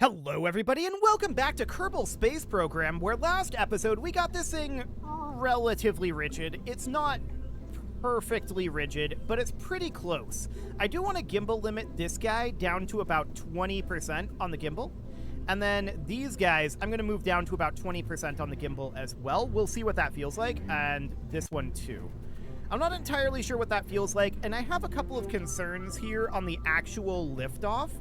Hello everybody and welcome back to Kerbal Space Program, where last episode we got this thing relatively rigid. It's not perfectly rigid, but it's pretty close. I do want to gimbal limit this guy down to about 20% on the gimbal. And then these guys, I'm going to move down to about 20% on the gimbal as well. We'll see what that feels like, and this one too. I'm not entirely sure what that feels like, and I have a couple of concerns here on the actual liftoff.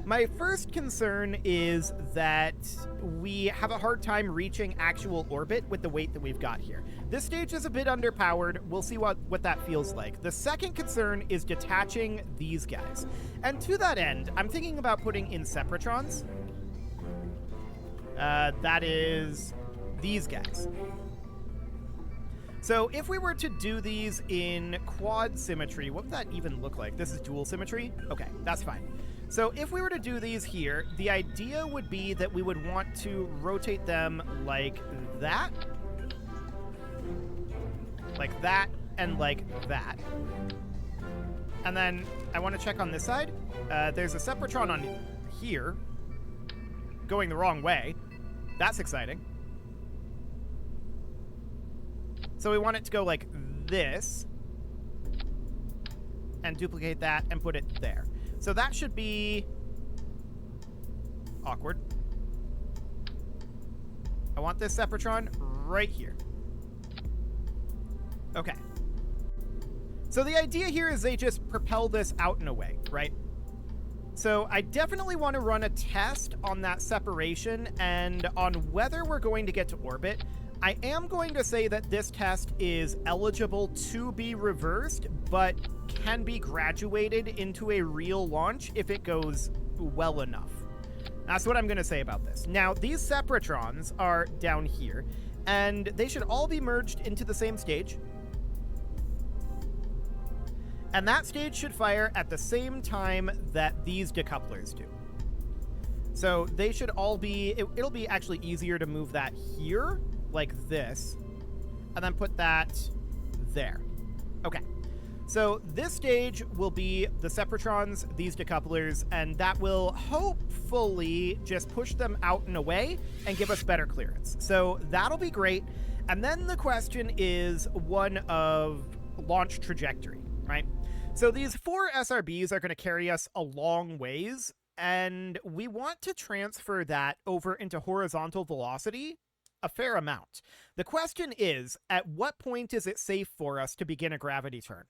My first concern is that we have a hard time reaching actual orbit with the weight that we've got here. This stage is a bit underpowered. We'll see what that feels like. The second concern is detaching these guys. And to that end, I'm thinking about putting in Sepratrons. That is these guys. So if we were to do these in quad symmetry, what would that even look like? This is dual symmetry? Okay, that's fine. So if we were to do these here, the idea would be that we would want to rotate them like that, and like that. And then I want to check on this side. There's a Sepratron on here going the wrong way. That's exciting. So we want it to go like this and duplicate that and put it there. So that should be awkward. I want this Sepratron right here. Okay. So the idea here is they just propel this out and away, right? So I definitely want to run a test on that separation and on whether we're going to get to orbit. I am going to say that this test is eligible to be reversed, but can be graduated into a real launch if it goes well enough. That's what I'm going to say about this. Now, these Sepratrons are down here, and they should all be merged into the same stage. And that stage should fire at the same time that these decouplers do. So they should all be... It'll be actually easier to move that here, like this, and then put that there. Okay. So this stage will be the Sepratrons, these decouplers, and that will hopefully just push them out and away and give us better clearance. So that'll be great. And then the question is one of launch trajectory, right? So these 4 SRBs are going to carry us a long ways, and we want to transfer that over into horizontal velocity a fair amount. The question is, at what point is it safe for us to begin a gravity turn?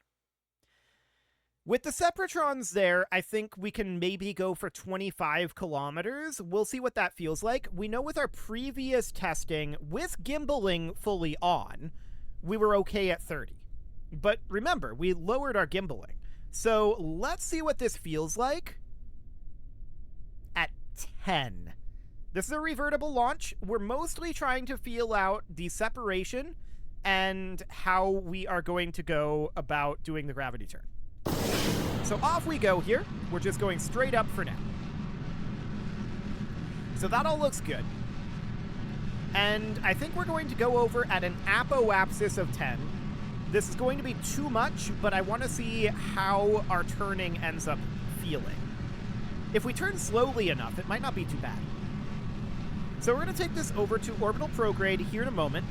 With the Sepratrons there, I think we can maybe go for 25 kilometers. We'll see what that feels like. We know with our previous testing, with gimbaling fully on, we were okay at 30. But remember, we lowered our gimbaling. So let's see what this feels like at 10. This is a revertible launch. We're mostly trying to feel out the separation and how we are going to go about doing the gravity turn. So off we go here. We're just going straight up for now. So that all looks good. And I think we're going to go over at an apoapsis of 10. This is going to be too much, but I want to see how our turning ends up feeling. If we turn slowly enough, it might not be too bad. So we're going to take this over to Orbital Prograde here in a moment.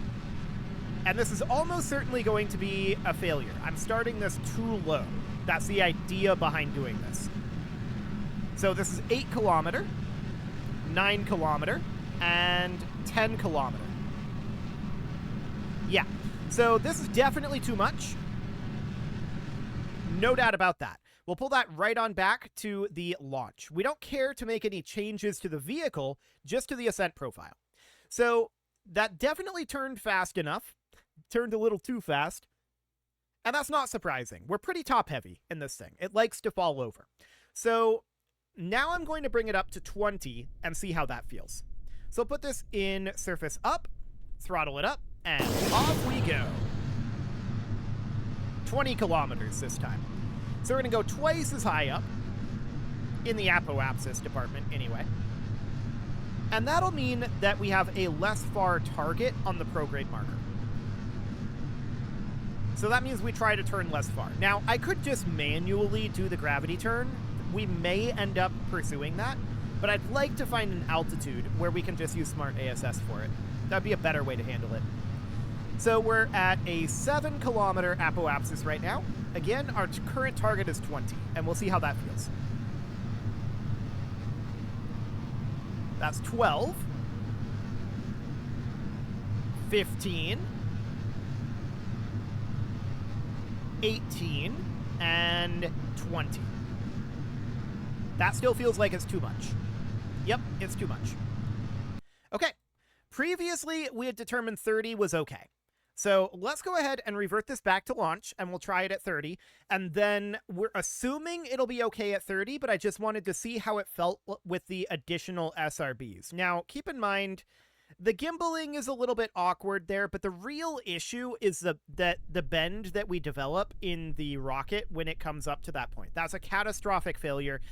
And this is almost certainly going to be a failure. I'm starting this too low. That's the idea behind doing this. So this is 8 kilometer, 9 kilometer, and 10 kilometer. Yeah. So this is definitely too much. No doubt about that. We'll pull that right on back to the launch. We don't care to make any changes to the vehicle, just to the Ascent profile. So that definitely turned fast enough. Turned a little too fast. And that's not surprising. We're pretty top-heavy in this thing. It likes to fall over. So now I'm going to bring it up to 20 and see how that feels. So I'll put this in surface up, throttle it up, and off we go. 20 kilometers this time. So we're going to go twice as high up, in the apoapsis department anyway. And that'll mean that we have a less far target on the prograde marker. So that means we try to turn less far. Now, I could just manually do the gravity turn. We may end up pursuing that. But I'd like to find an altitude where we can just use Smart ASS for it. That'd be a better way to handle it. So we're at a 7-kilometer apoapsis right now. Again, our current target is 20, and we'll see how that feels. That's 12. 15. 18. And 20. That still feels like it's too much. Yep, it's too much. Okay. Previously, we had determined 30 was okay. So let's go ahead and revert this back to launch, and we'll try it at 30. And then we're assuming it'll be okay at 30, but I just wanted to see how it felt with the additional SRBs. Now, keep in mind, the gimbaling is a little bit awkward there, but the real issue is the bend that we develop in the rocket when it comes up to that point. That's a catastrophic failure.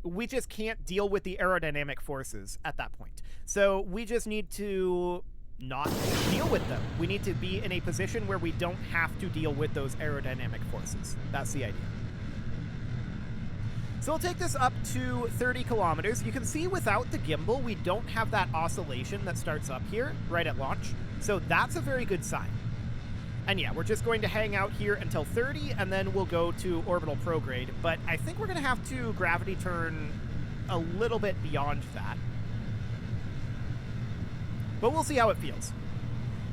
We just can't deal with the aerodynamic forces at that point. So we just need to not deal with them. We need to be in a position where we don't have to deal with those aerodynamic forces. That's the idea. So we'll take this up to 30 kilometers. You can see without the gimbal, we don't have that oscillation that starts up here right at launch. So that's a very good sign. And yeah, we're just going to hang out here until 30, and then we'll go to orbital prograde. But I think we're going to have to gravity turn a little bit beyond that. But we'll see how it feels.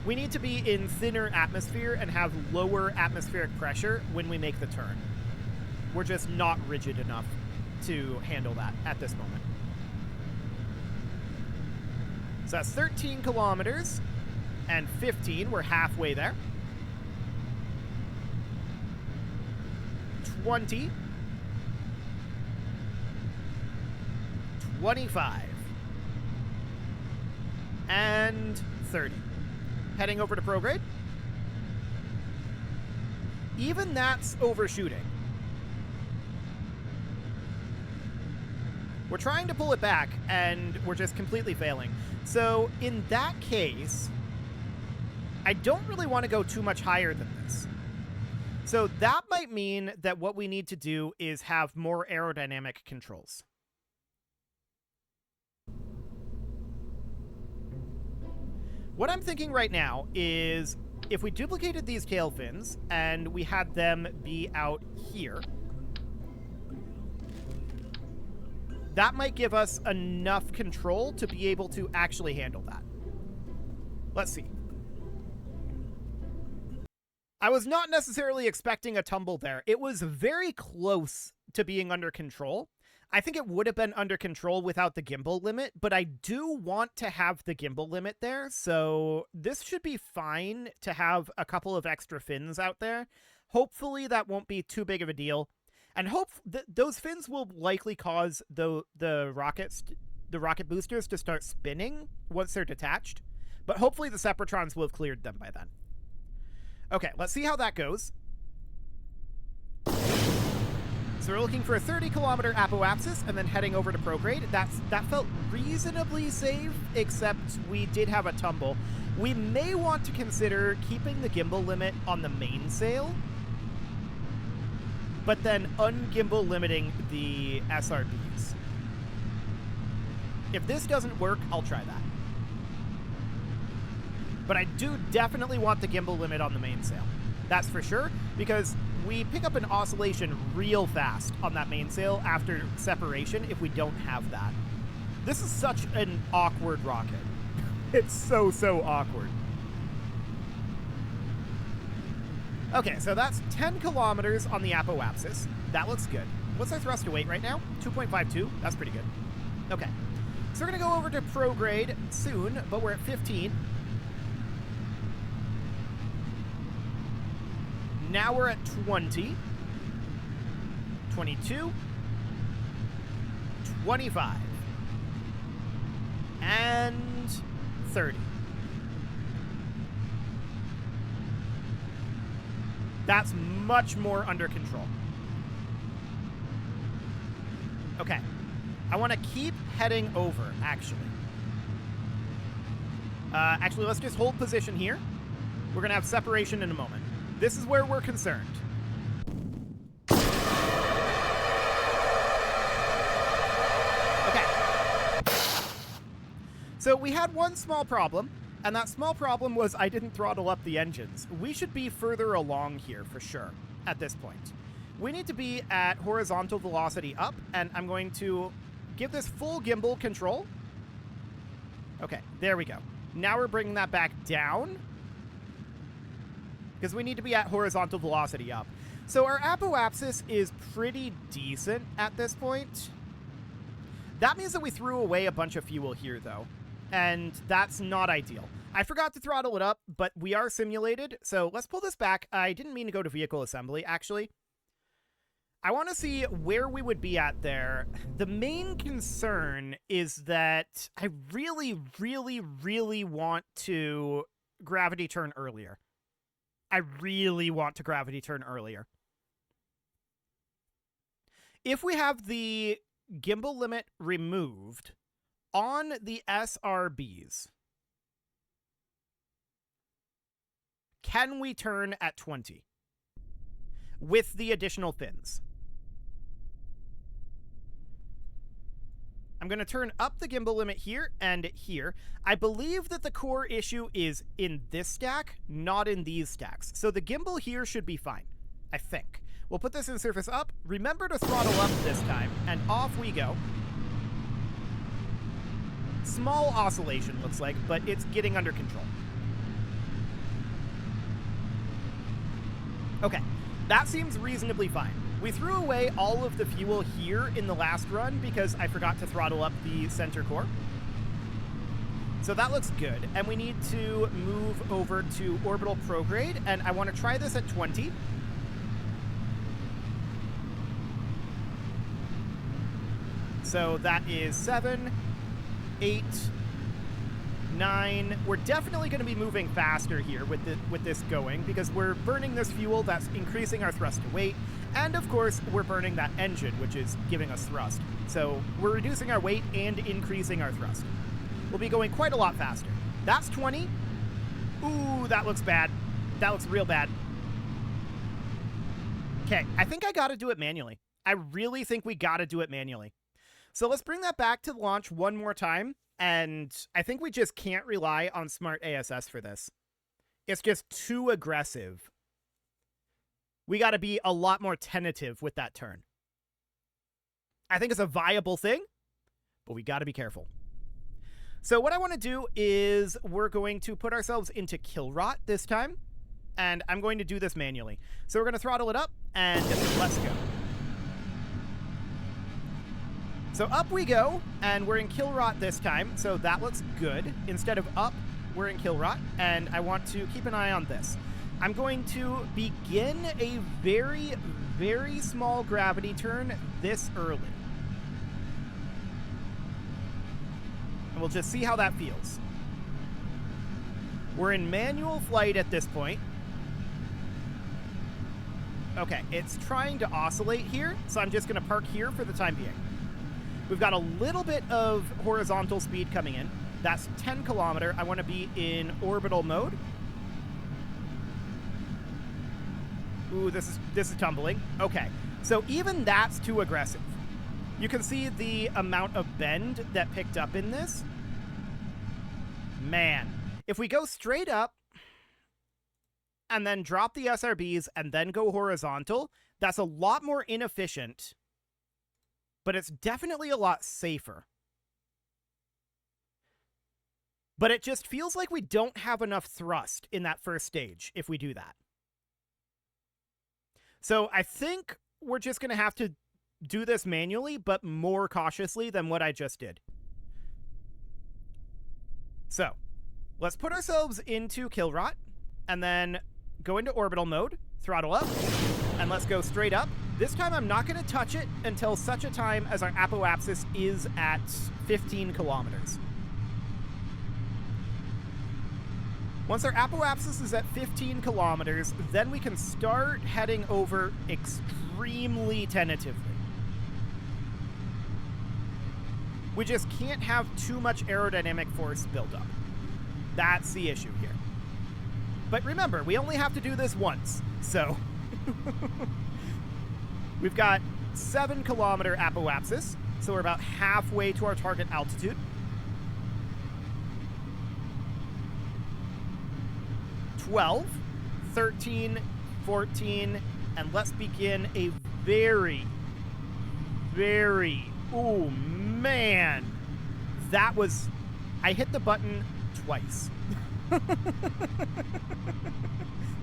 We need to be in thinner atmosphere and have lower atmospheric pressure when we make the turn. We're just not rigid enough to handle that at this moment. So that's 13 kilometers and 15. We're halfway there. 20. 25. And 30. Heading over to prograde. Even that's overshooting. We're trying to pull it back, and we're just completely failing. So in that case, I don't really want to go too much higher than this. So that might mean that what we need to do is have more aerodynamic controls. What I'm thinking right now is if we duplicated these tail fins and we had them be out here, that might give us enough control to be able to actually handle that. Let's see. I was not necessarily expecting a tumble there. It was very close to being under control. I think it would have been under control without the gimbal limit, but I do want to have the gimbal limit there, so this should be fine to have a couple of extra fins out there. Hopefully that won't be too big of a deal. And those fins will likely cause the rocket boosters to start spinning once they're detached. But hopefully the Separatrons will have cleared them by then. Okay, let's see how that goes. So we're looking for a 30-kilometer apoapsis and then heading over to prograde. That felt reasonably safe, except we did have a tumble. We may want to consider keeping the gimbal limit on the mainsail, but then ungimbal limiting the SRBs. If this doesn't work, I'll try that. But I do definitely want the gimbal limit on the mainsail. That's for sure, because we pick up an oscillation real fast on that mainsail after separation if we don't have that. This is such an awkward rocket. It's so awkward. Okay, so that's 10 kilometers on the apoapsis. That looks good. What's our thrust to weight right now? 2.52. That's pretty good. Okay. So we're going to go over to prograde soon, but we're at 15. Now we're at 20. 22. 25. And 30. That's much more under control. Okay. I want to keep heading over, actually. Actually, let's just hold position here. We're going to have separation in a moment. This is where we're concerned. Okay. So we had one small problem, and that small problem was I didn't throttle up the engines. We should be further along here for sure at this point. We need to be at horizontal velocity up, and I'm going to give this full gimbal control. Okay, there we go. Now we're bringing that back down because we need to be at horizontal velocity up. So our apoapsis is pretty decent at this point. That means that we threw away a bunch of fuel here, though, and that's not ideal. I forgot to throttle it up, but we are simulated, so let's pull this back. I didn't mean to go to vehicle assembly, actually. I want to see where we would be at there. The main concern is that I really, really, really want to gravity turn earlier. I really want to gravity turn earlier. If we have the gimbal limit removed on the SRBs, can we turn at 20 with the additional fins? I'm going to turn up the gimbal limit here and here. I believe that the core issue is in this stack, not in these stacks. So the gimbal here should be fine, I think. We'll put this in surface up. Remember to throttle up this time, and off we go. Small oscillation, looks like, but it's getting under control. Okay, that seems reasonably fine. We threw away all of the fuel here in the last run because I forgot to throttle up the center core. So that looks good. And we need to move over to Orbital Prograde, and I want to try this at 20. So that is 7, 8, 9. We're definitely going to be moving faster here with this going because we're burning this fuel that's increasing our thrust to weight. And of course, we're burning that engine, which is giving us thrust. So we're reducing our weight and increasing our thrust. We'll be going quite a lot faster. That's 20. Ooh, that looks bad. That looks real bad. Okay, I think I got to do it manually. I really think we got to do it manually. So let's bring that back to launch one more time. And I think we just can't rely on smart ASS for this. It's just too aggressive. We got to be a lot more tentative with that turn. I think it's a viable thing, but we got to be careful. So what I want to do is we're going to put ourselves into kill rot this time, and I'm going to do this manually. So we're going to throttle it up, and let's go. So up we go, and we're in kill rot this time, so that looks good. Instead of up, we're in kill rot, and I want to keep an eye on this. I'm going to begin a very, very small gravity turn this early. And we'll just see how that feels. We're in manual flight at this point. Okay, it's trying to oscillate here, so I'm just going to park here for the time being. We've got a little bit of horizontal speed coming in. That's 10 kilometer. I want to be in orbital mode. Ooh, this is tumbling. Okay, so even that's too aggressive. You can see the amount of bend that picked up in this. Man, if we go straight up and then drop the SRBs and then go horizontal, that's a lot more inefficient, but it's definitely a lot safer. But it just feels like we don't have enough thrust in that first stage if we do that. So I think we're just going to have to do this manually, but more cautiously than what I just did. So let's put ourselves into kill rot and then go into orbital mode, throttle up, and let's go straight up. This time I'm not going to touch it until such a time as our apoapsis is at 15 kilometers. Once our apoapsis is at 15 kilometers, then we can start heading over extremely tentatively. We just can't have too much aerodynamic force build up. That's the issue here. But remember, we only have to do this once, so... We've got 7 kilometer apoapsis, so we're about halfway to our target altitude. 12, 13, 14, and let's begin a very, oh man, that was, I hit the button twice.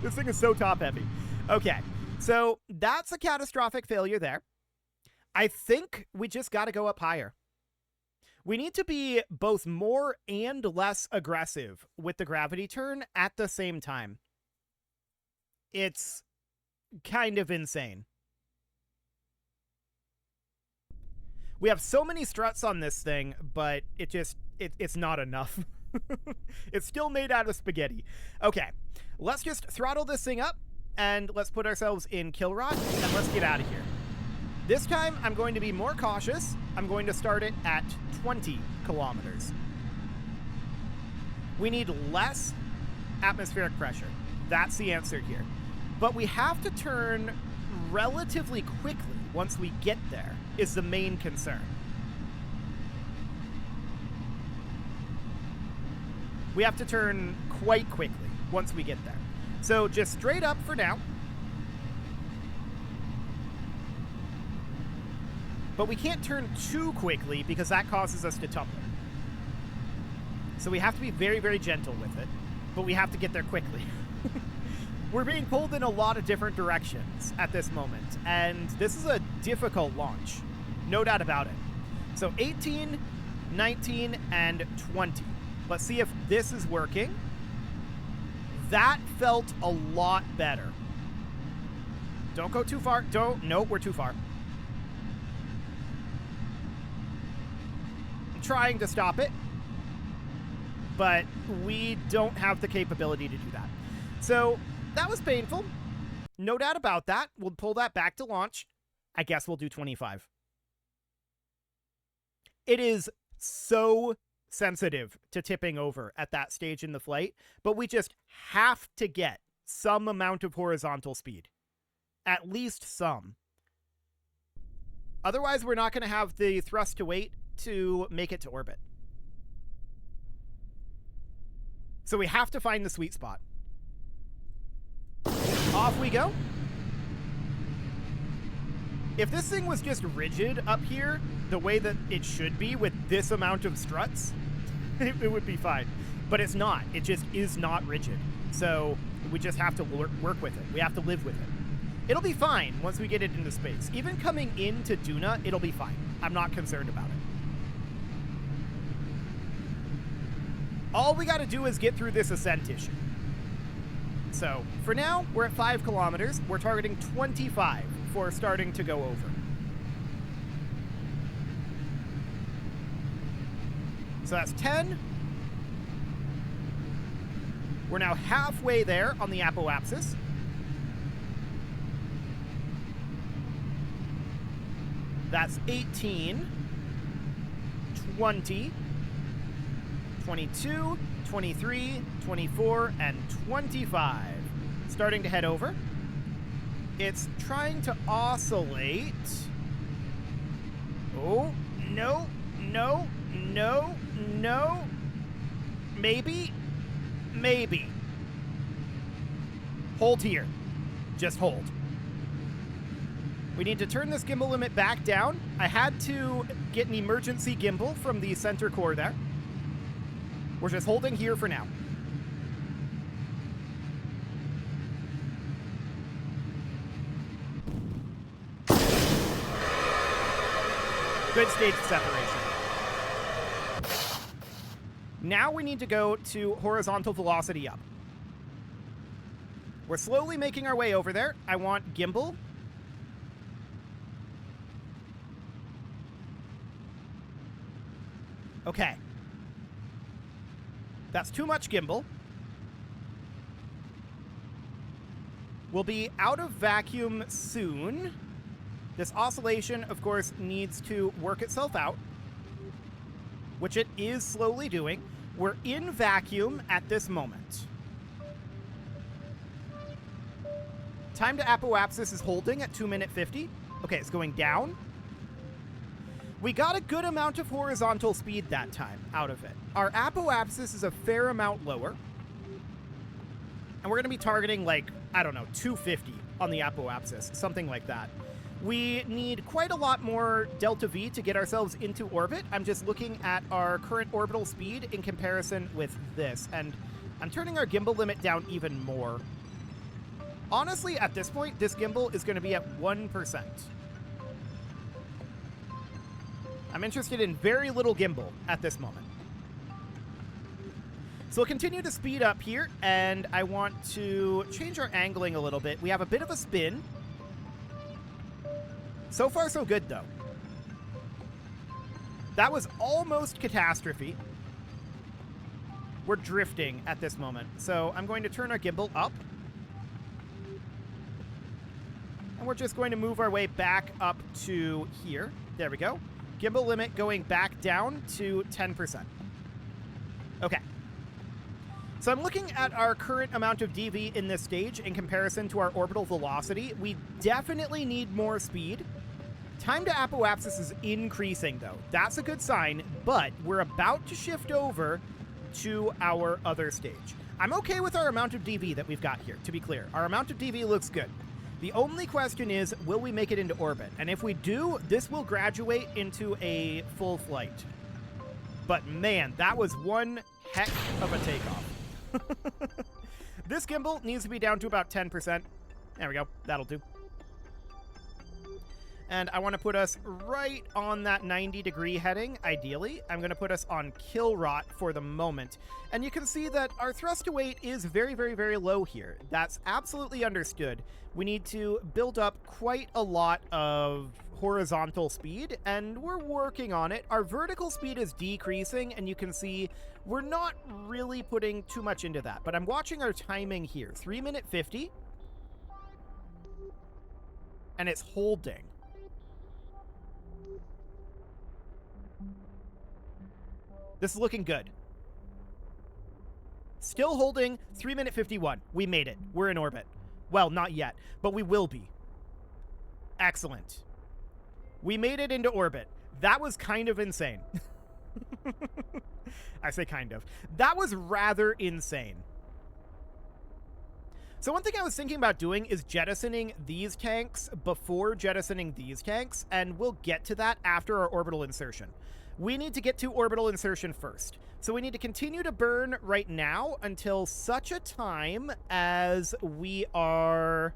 This thing is so top heavy. Okay, so that's a catastrophic failure there. I think we just got to go up higher. We need to be both more and less aggressive with the gravity turn at the same time. It's kind of insane. We have so many struts on this thing, but it's not enough. It's still made out of spaghetti. Okay, let's just throttle this thing up, and let's put ourselves in kill rod, and let's get out of here. This time, I'm going to be more cautious. I'm going to start it at 20 kilometers. We need less atmospheric pressure. That's the answer here. But we have to turn relatively quickly once we get there, is the main concern. We have to turn quite quickly once we get there. So just straight up for now. But we can't turn too quickly because that causes us to tumble. So we have to be very, very gentle with it, but we have to get there quickly. We're being pulled in a lot of different directions at this moment, and this is a difficult launch. No doubt about it. So 18, 19, and 20. Let's see if this is working. That felt a lot better. Don't go too far. No, we're too far. I'm trying to stop it, but we don't have the capability to do that. So that was painful. No doubt about that. We'll pull that back to launch. I guess we'll do 25. It is so sensitive to tipping over at that stage in the flight, but we just have to get some amount of horizontal speed. At least some. Otherwise, we're not going to have the thrust to weight to make it to orbit. So we have to find the sweet spot. Off we go. If this thing was just rigid up here, the way that it should be with this amount of struts, it would be fine. But it's not. It just is not rigid. So we just have to work with it. We have to live with it. It'll be fine once we get it into space. Even coming into Duna, it'll be fine. I'm not concerned about it. All we got to do is get through this Ascent issue. So for now, we're at 5 kilometers. We're targeting 25 for starting to go over. So that's 10. We're now halfway there on the apoapsis. That's 18, 20, 22, 23, 24, and 25. Starting to head over. It's trying to oscillate. Oh, no, no, no, no. Maybe. Maybe. Hold here. Just hold. We need to turn this gimbal limit back down. I had to get an emergency gimbal from the center core there. We're just holding here for now. Good stage separation. Now we need to go to horizontal velocity up. We're slowly making our way over there. I want gimbal. Okay. That's too much gimbal. We'll be out of vacuum soon. This oscillation, of course, needs to work itself out, which it is slowly doing. We're in vacuum at this moment. Time to apoapsis is holding at 2:50. Okay, it's going down. We got a good amount of horizontal speed that time out of it. Our apoapsis is a fair amount lower. And And we're going to be targeting, like, I don't know, 250 on the apoapsis, something like that. We need quite a lot more delta V to get ourselves into orbit. I'm just looking at our current orbital speed in comparison with this, and I'm turning our gimbal limit down even more. Honestly, at this point, this gimbal is going to be at 1%. I'm interested in very little gimbal at this moment. So we'll continue to speed up here, and I want to change our angling a little bit. We have a bit of a spin. So far, so good, though. That was almost catastrophe. We're drifting at this moment. So I'm going to turn our gimbal up. And we're just going to move our way back up to here. There we go. Gimbal limit going back down to 10%. Okay. So I'm looking at our current amount of DV in this stage in comparison to our orbital velocity. We definitely need more speed. Time to apoapsis is increasing, though. That's a good sign, but we're about to shift over to our other stage. I'm okay with our amount of DV that we've got here, to be clear. Our amount of DV looks good. The only question is, will we make it into orbit? And if we do, this will graduate into a full flight. But man, that was one heck of a takeoff. This gimbal needs to be down to about 10%. There we go. That'll do. And I want to put us right on that 90-degree heading, ideally. I'm going to put us on kill rot for the moment. And you can see that our thrust to weight is very, very, very low here. That's absolutely understood. We need to build up quite a lot of horizontal speed, and we're working on it. Our vertical speed is decreasing, and you can see we're not really putting too much into that. But I'm watching our timing here. 3 minute 50. And it's holding. This is looking good. Still holding 3 minute 51. We made it. We're in orbit. Well, not yet, but we will be. Excellent. We made it into orbit. That was kind of insane. I say kind of. That was rather insane. So one thing I was thinking about doing is jettisoning these tanks before jettisoning these tanks, and we'll get to that after our orbital insertion. We need to get to orbital insertion first. So we need to continue to burn right now until such a time as we are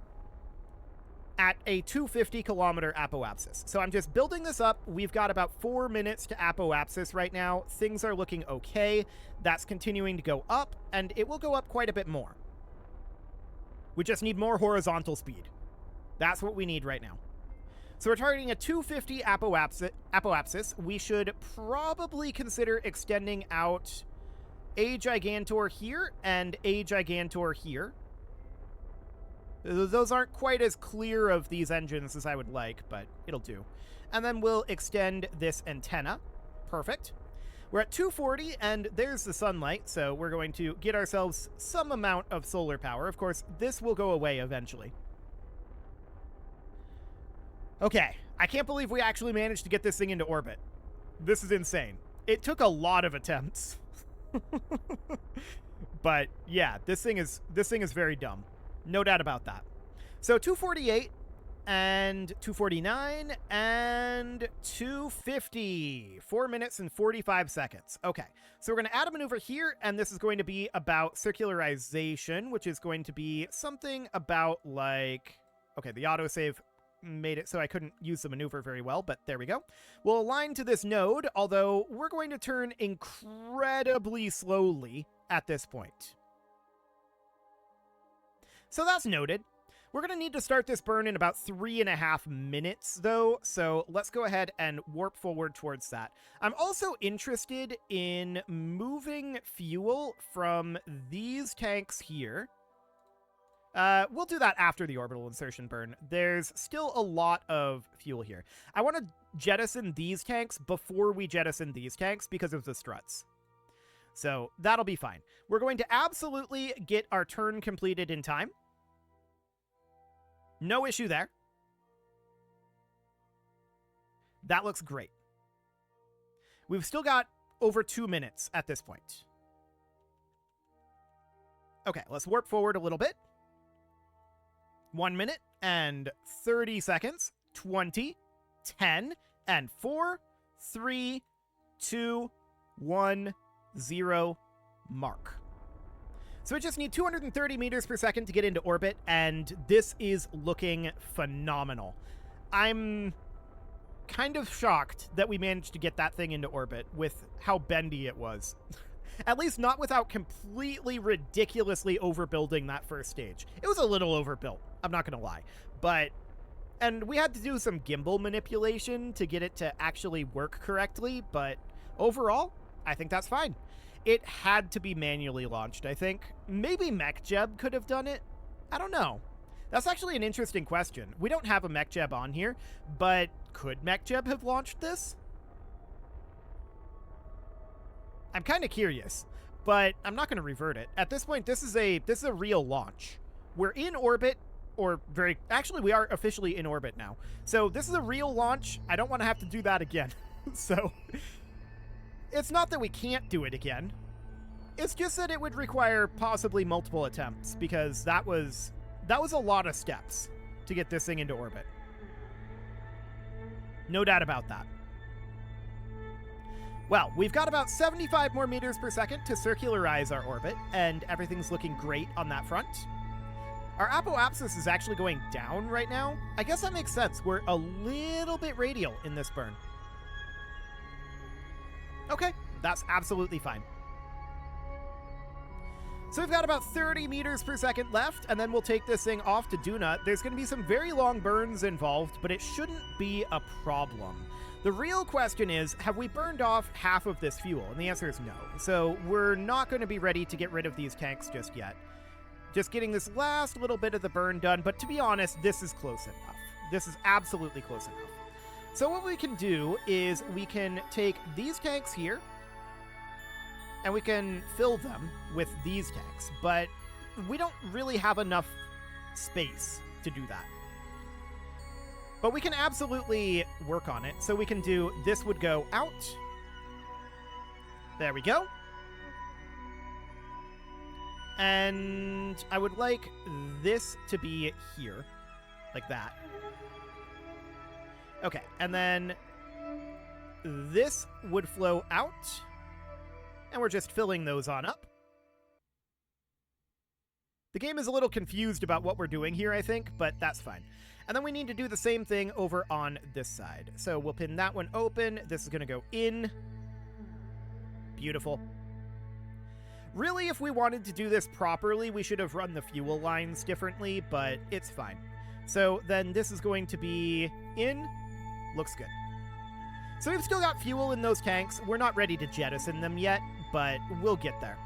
at a 250 kilometer apoapsis. So I'm just building this up. We've got about 4 minutes to apoapsis right now. Things are looking okay. That's continuing to go up, and it will go up quite a bit more. We just need more horizontal speed. That's what we need right now. So we're targeting a 250 apoapsis. We should probably consider extending out a Gigantor here and a Gigantor here. Those aren't quite as clear of these engines as I would like, but it'll do. And then we'll extend this antenna. Perfect. We're at 240, and there's the sunlight, so we're going to get ourselves some amount of solar power. Of course, this will go away eventually. Okay, I can't believe we actually managed to get this thing into orbit. This is insane. It took a lot of attempts. But yeah, this thing is very dumb. No doubt about that. So 248 and 249 and 250. 4 minutes and 45 seconds. Okay, so we're going to add a maneuver here, and this is going to be about circularization, which is going to be something about like... Okay, the autosave made it so I couldn't use the maneuver very well, but there we go. We'll align to this node, although we're going to turn incredibly slowly at this point. So that's noted. We're going to need to start this burn in about 3.5 minutes, though, so let's go ahead and warp forward towards that. I'm also interested in moving fuel from these tanks here. We'll do that after the orbital insertion burn. There's still a lot of fuel here. I want to jettison these tanks before we jettison these tanks because of the struts. So that'll be fine. We're going to absolutely get our turn completed in time. No issue there. That looks great. We've still got over 2 minutes at this point. Okay, let's warp forward a little bit. 1 minute and 30 seconds. 20, 10, and 4, 3, 2, 1, 0, mark. So we just need 230 meters per second to get into orbit, and this is looking phenomenal. I'm kind of shocked that we managed to get that thing into orbit with how bendy it was. At least not without completely ridiculously overbuilding that first stage. It was a little overbuilt, I'm not going to lie. And we had to do some gimbal manipulation to get it to actually work correctly, but overall, I think that's fine. It had to be manually launched, I think. Maybe MechJeb could have done it? I don't know. That's actually an interesting question. We don't have a MechJeb on here, but could MechJeb have launched this? I'm kind of curious, but I'm not going to revert it. At this point, this is a real launch. We're in orbit, actually we are officially in orbit now. So this is a real launch. I don't want to have to do that again. So it's not that we can't do it again. It's just that it would require possibly multiple attempts, because that was a lot of steps to get this thing into orbit. No doubt about that. Well, we've got about 75 more meters per second to circularize our orbit, and everything's looking great on that front. Our apoapsis is actually going down right now. I guess that makes sense. We're a little bit radial in this burn. Okay, that's absolutely fine. So we've got about 30 meters per second left, and then we'll take this thing off to Duna. There's going to be some very long burns involved, but it shouldn't be a problem. The real question is, have we burned off half of this fuel? And the answer is no. So we're not going to be ready to get rid of these tanks just yet. Just getting this last little bit of the burn done, but to be honest, this is close enough. This is absolutely close enough. So what we can do is we can take these tanks here, and we can fill them with these tanks, but we don't really have enough space to do that. But we can absolutely work on it. So we can do, this would go out. There we go. And I would like this to be here, like that. Okay, and then this would flow out. And we're just filling those on up. The game is a little confused about what we're doing here, I think, but that's fine. And then we need to do the same thing over on this side. So we'll pin that one open. This is going to go in. Beautiful. Really, if we wanted to do this properly, we should have run the fuel lines differently, but it's fine. So then this is going to be in. Looks good. So we've still got fuel in those tanks. We're not ready to jettison them yet, but we'll get there.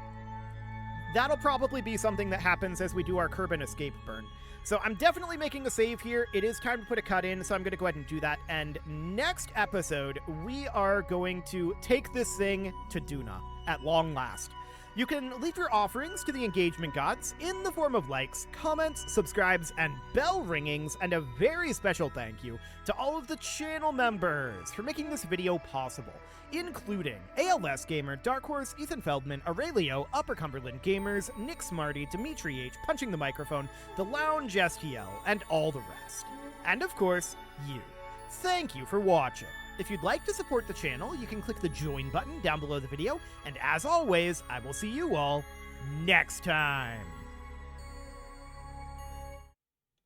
That'll probably be something that happens as we do our Kerbal escape burn. So I'm definitely making a save here. It is time to put a cut in, so I'm going to go ahead and do that. And next episode, we are going to take this thing to Duna at long last. You can leave your offerings to the engagement gods in the form of likes, comments, subscribes, and bell ringings, and a very special thank you to all of the channel members for making this video possible, including ALS Gamer, Dark Horse, Ethan Feldman, Aurelio, Upper Cumberland Gamers, Nick Smarty, Dimitri H, Punching the Microphone, The Lounge STL, and all the rest. And of course, you. Thank you for watching. If you'd like to support the channel, you can click the join button down below the video, and as always, I will see you all next time.